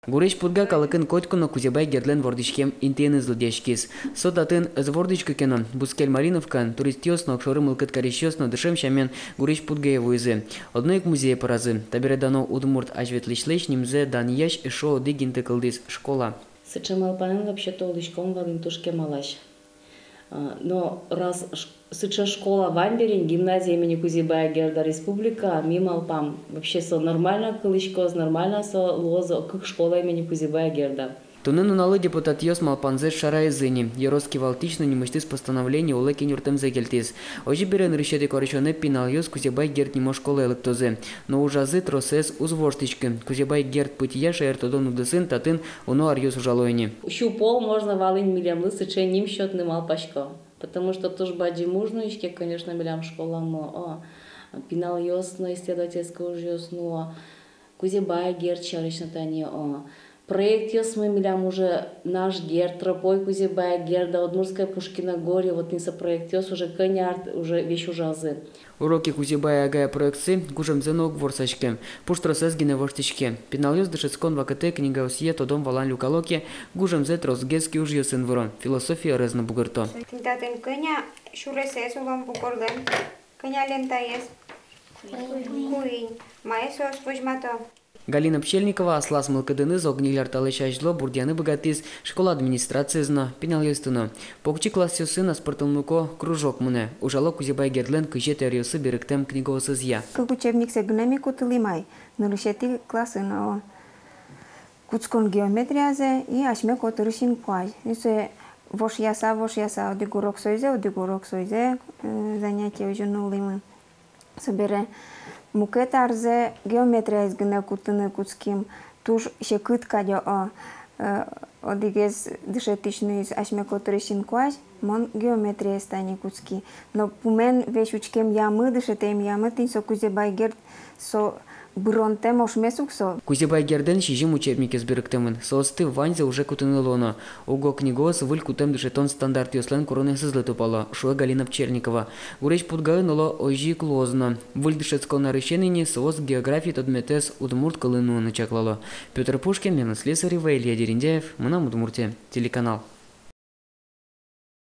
Гуреш пудга калакын котькуно кузебай гердлен вордичкем интены злодешкис. Сотатын з вордичка кенон, бускель Мариновкан, туристиосно, кшоры мылкыт карещосно, дышем шамен гуреш пудга евуизы. Одной к музее поразы. Табередано удмурт ажветлишлеш нимзе данияш шо дигинты кылдис школа. Сычемалпанен вообще толдичком валинтушке малаш. Но раз сыча школа в Амберин, гимназия имени Кузебая Герда Республика, мималпам вообще со нормально кылычкоз, нормально со лозо, как школа имени Кузебая Герда. Тунен уналы депутат Йос Малпанзе Шарайзыни, Яроски Валтично не мыштыс постановление улеки нюртем загельтис. Ожи берен решеты корочоне пинал Йос Кузебай Герд нимо школы электозе. Но ужазы тросес узвоштички. Кузебай Герд путия шаертодон удысын татын уно арьёс ужалойни. Щу пол можно валынь милям лысы че ним счет нымал пачко. Потому что тоже бади мужну ишке, конечно, милям школам пинал Йос, но исследовательского жёс, но Кузебай Герд чарично тани Проект мы милям уже наш Герд, тропой Кузебая Герда, Удмуртская Пушкина горе, вот не проект уже конярд, уже вещь ужазы. Уроки Кузебая Агая проекции гужем зенок ворсачке, пуштросес гиневорстичке. Пиналюс дышецкон вакате книга усье тодом валан люкалоке, гужем зет розгески уж юсен ворон. Философия резна бугерто. Тинтатен коня шуресес улам букорден, коня лентаес, куинь, маесос пожмато. Галина Пчельникова аслас мылкыдыны зогнилер талышажло бурдяны богатыс школа администрации зна пинал юстуно. Покчи класс сына спортылнуко кружок муне. Ужало Кузебай Гердлен кыжет эриосы беректем книговосыз я. Как учебник сегнемику тылимай, нарушети классы на куцкон геометриязе и ашмеко туршин квай. Исе вош яса одигурок сойзе занятия уже нулимы. Собере Мукет арзе геометрия изгна кутыны куцким туш шекыт кадя одигез дышетичный ашмеко туршин квай мон геометрия стани куцки. Но пумен вещь учкем ямы дышетем ямы тин со Кузебай Герд со бронтем ошмесуксо. Кузебай Герден шижим учебники с беректемын. Соосты ванзе уже кутыны лона. Уго книгос выль кутем дышетон стандарт юслен короны сызлы пала. Шуэ Галина Пчельникова. Гуреч пудгаю ноло ожи клозно. Выль дышецко нарышенине соос географии тодметес удмурт калыну начаклало. Петр Пушкин, Лена Слесарева, Илья Дериндяев. Мы на Удмурте. Телеканал.